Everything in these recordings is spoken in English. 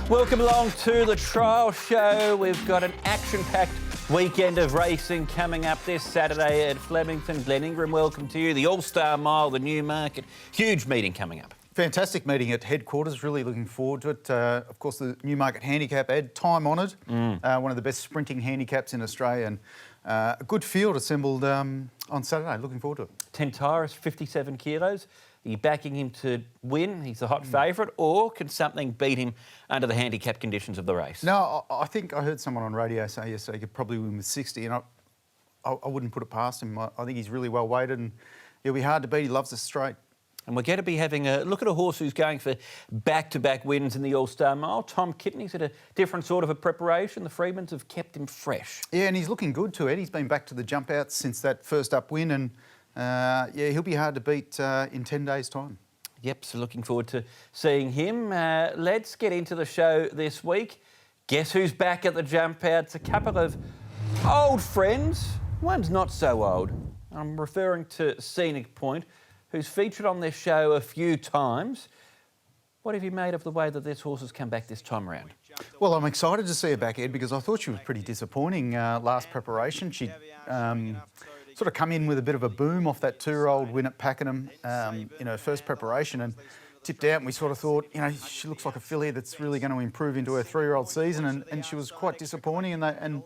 Welcome along to the trial show. We've got an action-packed weekend of racing coming up this Saturday at Flemington. Glen Ingram, welcome to you. The All-Star Mile, the Newmarket, huge meeting coming up. Fantastic meeting at headquarters, really looking forward to it. Of course, the Newmarket Handicap, Ed, time-honoured, one of the best sprinting handicaps in Australia, and a good field assembled on Saturday. Looking forward to it. Tentaris, 57 kilos. Are you backing him to win? He's the hot favourite, or can something beat him under the handicap conditions of the race? No, I think I heard someone on radio say yesterday he could probably win with 60, and I wouldn't put it past him. I think he's really well weighted, and he'll be hard to beat. He loves the straight. And we're going to be having a look at a horse who's going for back-to-back wins in the All-Star Mile. Tom Kitney's had a different sort of a preparation. The Freedmans have kept him fresh. Yeah, and he's looking good too, Ed. He's been back to the jump outs since that first up win, and yeah, he'll be hard to beat in 10 days' time. Yep, so looking forward to seeing him. Let's get into the show this week. Guess who's back at the jump outs? A couple of old friends. One's not so old. I'm referring to Scenic Point, who's featured on this show a few times. What have you made of the way that this horse has come back this time around? Well, I'm excited to see her back, Ed, because I thought she was pretty disappointing last preparation. She sort of come in with a bit of a boom off that two-year-old win at Pakenham in her first preparation and tipped out, and we sort of thought, you know, she looks like a filly that's really going to improve into her three-year-old season, and she was quite disappointing, and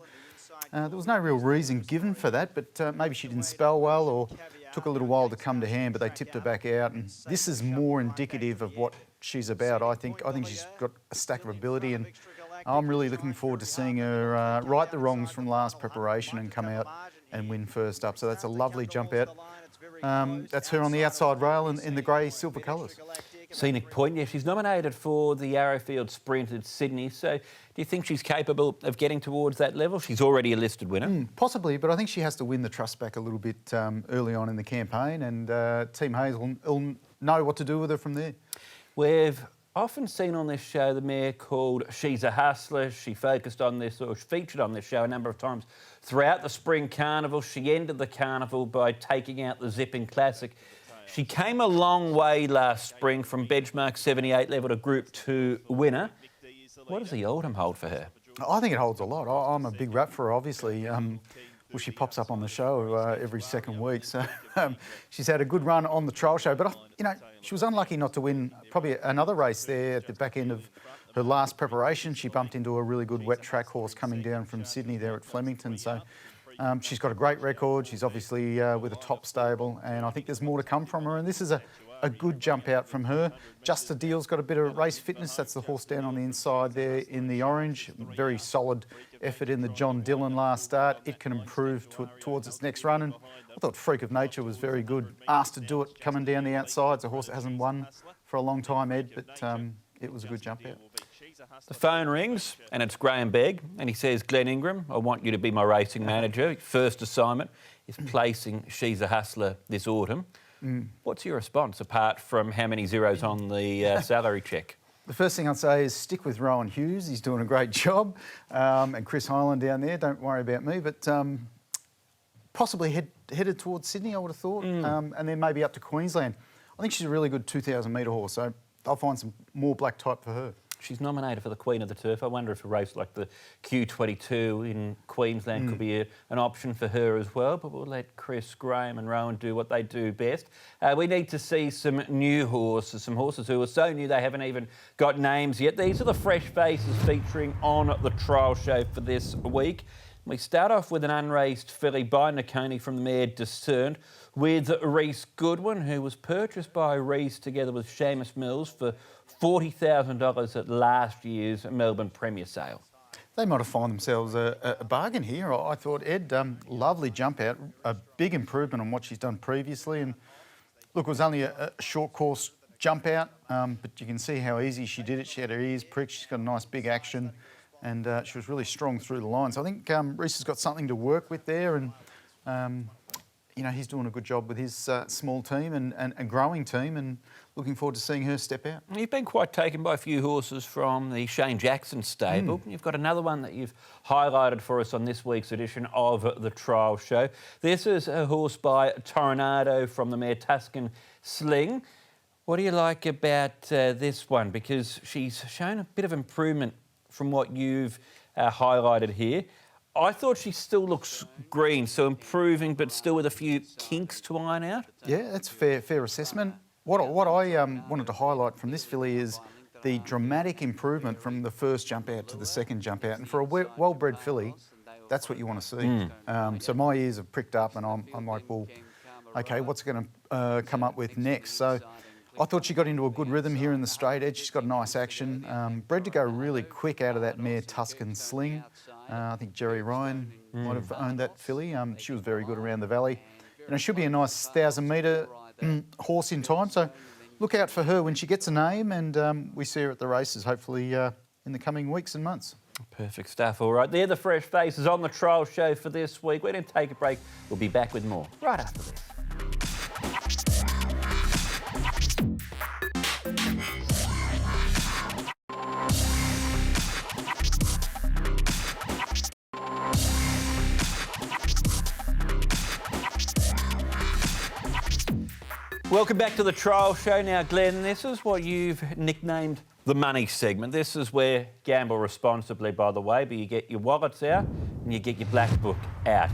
there was no real reason given for that, but maybe she didn't spell well or took a little while to come to hand, but they tipped her back out, and this is more indicative of what she's about. I think she's got a stack of ability, and I'm really looking forward to seeing her right the wrongs from last preparation and come out and win first up. So that's a lovely jump out. That's her on the outside rail in the grey silver colours. Scenic Point, yeah, she's nominated for the Arrowfield Sprint at Sydney. So do you think she's capable of getting towards that level? She's already a listed winner. Possibly, but I think she has to win the trust back a little bit early on in the campaign, and Team Hayes will know what to do with her from there. We've often seen on this show the mare called She's a Hustler. She focused on this, or featured on this show a number of times throughout the Spring Carnival. She ended the carnival by taking out the Zipping Classic. She came a long way last spring from benchmark 78 level to Group 2 winner. What does the Oldham hold for her? I think it holds a lot. I'm a big rap for her, obviously. Well, she pops up on the show every second week, so she's had a good run on the trial show. But, you know, she was unlucky not to win probably another race there at the back end of her last preparation. She bumped into a really good wet track horse coming down from Sydney there at Flemington. So she's got a great record. She's obviously with a top stable, and I think there's more to come from her. And this is a good jump out from her. Just a Deal's got a bit of race fitness. That's the horse down on the inside there in the orange. Very solid effort in the John Dillon last start. It can improve towards its next run. And I thought Freak of Nature was very good. Asked to do it coming down the outside. It's a horse that hasn't won for a long time, Ed, but it was a good jump out. The phone rings and it's Graham Begg, and he says, Glen Ingram, I want you to be my racing manager. First assignment is placing She's a Hustler this autumn. What's your response, apart from how many zeros on the salary check? The first thing I'd say is stick with Rowan Hughes. He's doing a great job. And Chris Hyland down there, don't worry about me. But possibly headed towards Sydney, I would have thought, and then maybe up to Queensland. I think she's a really good 2,000-metre horse, so I'll find some more black type for her. She's nominated for the Queen of the Turf. I wonder if a race like the Q22 in Queensland could be an option for her as well, but we'll let Chris, Graham and Rowan do what they do best. We need to see some new horses, some horses who are so new they haven't even got names yet. These are the fresh faces featuring on the trial show for this week. We start off with an unraced filly by Nakoni from the mare Discerned, with Reese Goodwin, who was purchased by Reese together with Seamus Mills for $40,000 at last year's Melbourne Premier Sale. They might have found themselves a bargain here. I thought, Ed, lovely jump out, a big improvement on what she's done previously. And look, it was only a short course jump out, but you can see how easy she did it. She had her ears pricked, she's got a nice big action, and she was really strong through the lines. I think Reese has got something to work with there, and you know, he's doing a good job with his small team and growing team, and looking forward to seeing her step out. You've been quite taken by a few horses from the Shane Jackson stable. You've got another one that you've highlighted for us on this week's edition of the trial show. This is a horse by Tornado from the mare Tuscan Sling. What do you like about this one? Because she's shown a bit of improvement from what you've highlighted here. I thought she still looks green, so improving, but still with a few kinks to iron out. Yeah, that's a fair assessment. What I wanted to highlight from this filly is the dramatic improvement from the first jump out to the second jump out. And for a well-bred filly, that's what you want to see. So my ears have pricked up and I'm like, well, okay, what's going to come up with next? So I thought she got into a good rhythm here in the straight edge. She's got nice action. Bred to go really quick out of that mare Tuscan Sling. I think Jerry Ryan might have owned that filly. She was very good around the valley. And it should be a nice 1,000-metre horse in time. So look out for her when she gets a name, and we see her at the races hopefully in the coming weeks and months. Perfect stuff. All right, they're the fresh faces on the trial show for this week. We're going to take a break. We'll be back with more right after this. Welcome back to the trial show. Now, Glenn, this is what you've nicknamed the money segment. This is where gamble responsibly, by the way, but you get your wallets out and you get your Blackbook out.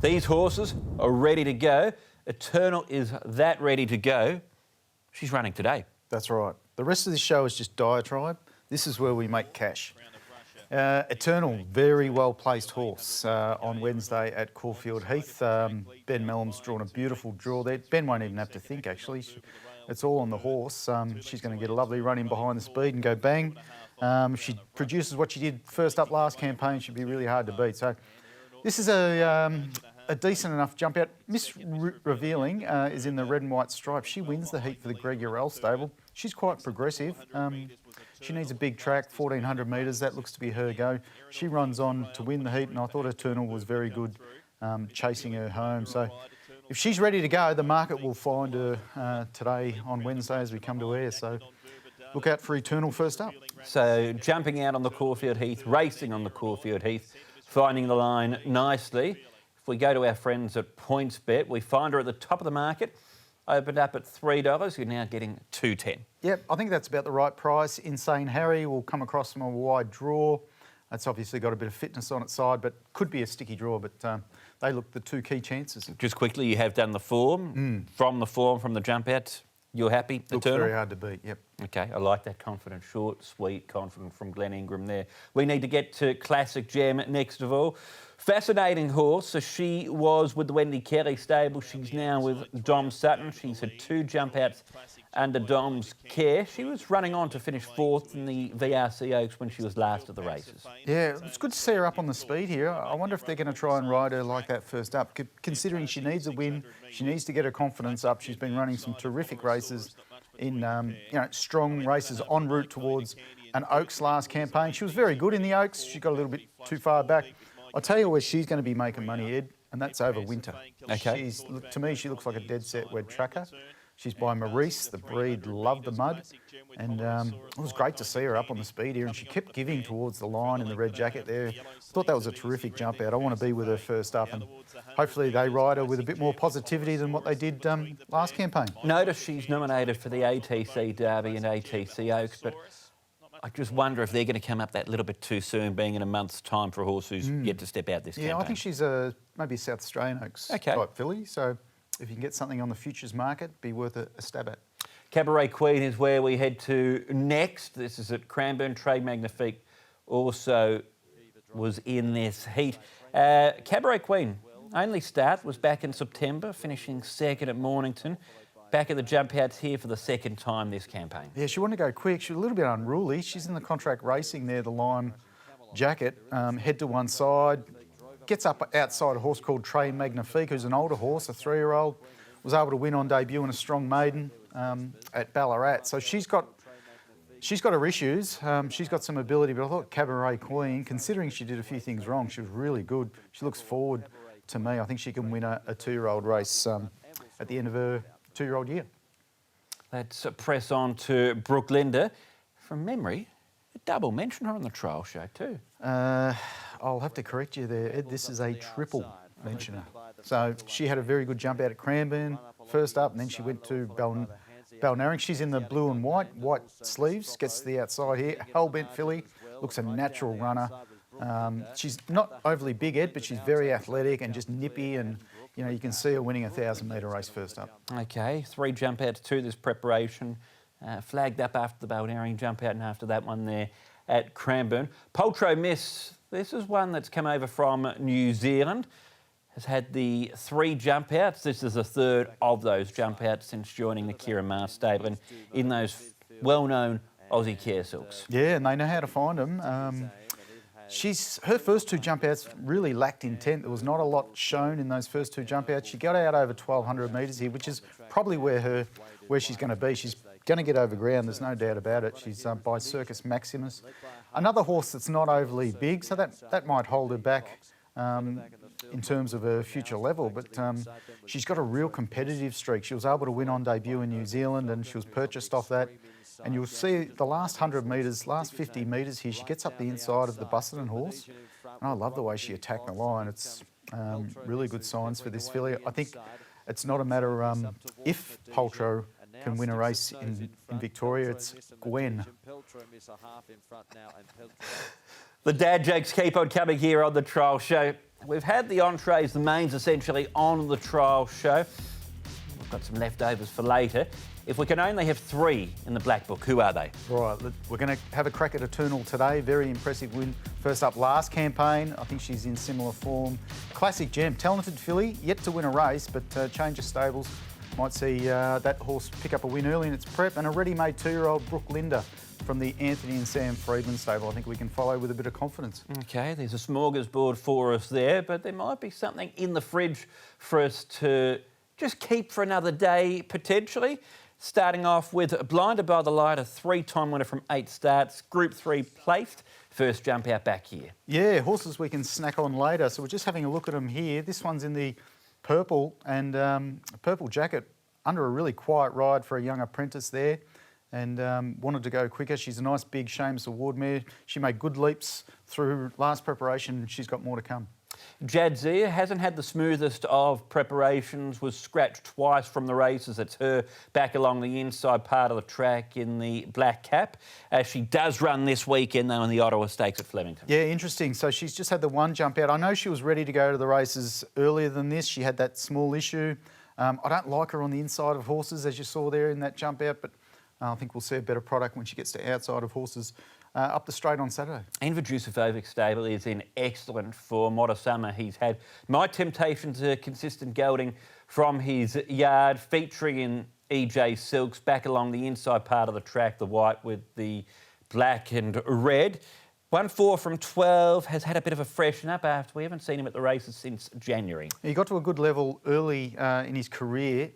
These horses are ready to go. Eternal is that ready to go. She's running today. That's right. The rest of this show is just diatribe. This is where we make cash. Eternal, very well-placed horse on Wednesday at Caulfield Heath. Ben Mellum's drawn a beautiful draw there. Ben won't even have to think, actually. It's all on the horse. She's going to get a lovely run in behind the speed and go bang. She produces what she did first up last campaign. She'd be really hard to beat. So this is a decent enough jump out. Miss Revealing is in the red and white stripe. She wins the heat for the Greg Urell stable. She's quite progressive. She needs a big track, 1,400 metres. That looks to be her go. She runs on to win the heat, and I thought Eternal was very good chasing her home. So if she's ready to go, the market will find her today on Wednesday as we come to air. So look out for Eternal first up. So jumping out on the Caulfield Heath, racing on the Caulfield Heath, finding the line nicely. If we go to our friends at PointsBet, we find her at the top of the market. Opened up at $3, you're now getting $2.10. Yep, I think that's about the right price. Insane Harry will come across from a wide draw. That's obviously got a bit of fitness on its side, but could be a sticky draw, but they look the two key chances. Just quickly, you have done the form. From the jump out, you're happy? Looks Eternal? very hard to beat, yep. Okay, I like that confident, short, sweet, confident from Glen Ingram there. We need to get to Classic Gem next of all. Fascinating horse. So she was with the Wendy Kelly stable. She's now with Dom Sutton. She's had 2 jump outs under Dom's care. She was running on to finish 4th in the VRC Oaks when she was last at the races. Yeah, it's good to see her up on the speed here. I wonder if they're going to try and ride her like that first up, considering she needs a win. She needs to get her confidence up. She's been running some terrific races in strong races en route towards an Oaks last campaign. She was very good in the Oaks. She got a little bit too far back. I'll tell you where she's going to be making money, Ed, and that's over winter. Okay. To me, she looks like a dead set wed tracker. She's by Maurice. The breed loved the mud, and it was great to see her up on the speed here, and she kept giving towards the line in the red jacket there. I thought that was a terrific jump out. I want to be with her first up, and hopefully they ride her with a bit more positivity than what they did last campaign. Notice she's nominated for the ATC Derby and ATC Oaks, but I just wonder if they're going to come up that little bit too soon, being in a month's time for a horse who's yet to step out this campaign. Yeah, I think she's maybe a South Australian Oaks type filly, so if you can get something on the futures market, be worth a stab at. Cabaret Queen is where we head to next. This is at Cranbourne. Trade Magnifique also was in this heat. Cabaret Queen, only start, was back in September, finishing second at Mornington. Back at the jump outs here for the second time this campaign. Yeah, she wanted to go quick. She was a little bit unruly. She's in the contract racing there, the lime jacket, head to one side, gets up outside a horse called Trade Magnifique, who's an older horse, a 3-year-old, was able to win on debut in a strong maiden at Ballarat. So she's got her issues. She's got some ability, but I thought Cabaret Queen, considering she did a few things wrong, she was really good. She looks forward to me. I think she can win a 2-year-old race at the end of her 2-year-old year. Let's press on to Brooklinda. From memory, a double mention her on the trial show too. I'll have to correct you there, Ed. This is a triple mentioner. So she had a very good jump out at Cranbourne, first up, and then she went to Balnarring. She's in the blue and white sleeves, gets to the outside here. Hellbent filly, looks a natural runner. She's not overly big, Ed, but she's very athletic and just nippy, and you can see her winning a 1,000-metre race first up. Okay, 3 jump outs to this preparation. Flagged up after the Balnarring jump out and after that one there at Cranbourne. Poltro Miss, this is one that's come over from New Zealand. Has had the 3 jump outs. This is the 3rd of those jump outs since joining the Kieran Maher stable and in those well-known Aussie care silks. Yeah, and they know how to find them. Her first 2 jump outs really lacked intent. There was not a lot shown in those first 2 jump outs. She got out over 1,200 metres here, which is probably where she's going to be. She's going to get over ground, there's no doubt about it. She's by Circus Maximus. Another horse that's not overly big, so that might hold her back in terms of her future level, but she's got a real competitive streak. She was able to win on debut in New Zealand and she was purchased off that. And you'll see the last 100 metres, last 50 metres here, she gets up the inside of the Busselton horse. And I love the way she attacked the line. It's really good signs for this filly. I think it's not a matter if Poltro can win a race in Victoria, it's Gwen. The dad jokes keep on coming here on the trial show. We've had the entrees, the mains essentially on the trial show. We've got some leftovers for later. If we can only have 3 in the Blackbook, who are they? Right, we're going to have a crack at Eternal today. Very impressive win. First up last campaign. I think she's in similar form. Classic Gem, talented filly, yet to win a race, but change of stables. Might see that horse pick up a win early in its prep. And a ready-made 2-year-old Brooklinda from the Anthony and Sam Freedman stable. I think we can follow with a bit of confidence. Okay, there's a smorgasbord for us there, but there might be something in the fridge for us to just keep for another day, potentially. Starting off with Blinded by the Light, a 3-time winner from 8 starts, Group 3 placed. First jump out back here. Yeah, horses we can snack on later. So we're just having a look at them here. This one's in the purple and purple jacket, under a really quiet ride for a young apprentice there, and wanted to go quicker. She's a nice big Seamus Award mare. She made good leaps through last preparation. She's got more to come. Jadzia hasn't had the smoothest of preparations, was scratched twice from the races. It's her back along the inside part of the track in the black cap. She does run this weekend, though, in the Ottawa Stakes at Flemington. Yeah, interesting. So she's just had the 1 jump out. I know she was ready to go to the races earlier than this. She had that small issue. I don't like her on the inside of horses, as you saw there in that jump out, but I think we'll see a better product when she gets to outside of horses. Up the straight on Saturday. And Vujucevic stable is in excellent form. What a summer he's had. My temptations are consistent gelding from his yard, featuring in EJ Silks, back along the inside part of the track, the white with the black and red. 1-4 from 12, has had a bit of a freshen up after we haven't seen him at the races since January. He got to a good level early in his career.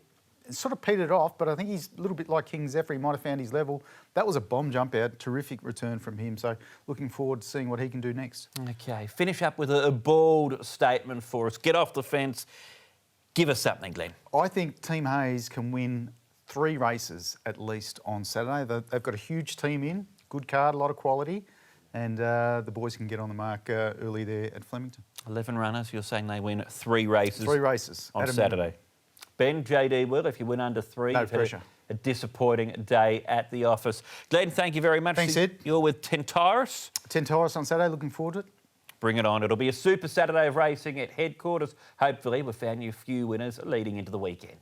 It sort of petered off, but I think he's a little bit like King Zephyr. He might have found his level. That was a bomb jump out, terrific return from him. So looking forward to seeing what he can do next. Okay, finish up with a bold statement for us. Get off the fence. Give us something, Glenn. I think Team Hayes can win 3 races at least on Saturday. They've got a huge team in, good card, a lot of quality, and the boys can get on the mark early there at Flemington. 11 runners, you're saying they win 3 races? 3 races. On Saturday. Ben, JD Will, if you win under 3, no you've pressure. Had a disappointing day at the office. Glenn, thank you very much. Thanks, Ed. You're with Tentaurus. Tentaurus on Saturday, looking forward to it. Bring it on. It'll be a super Saturday of racing at headquarters. Hopefully, we've found you a few winners leading into the weekend.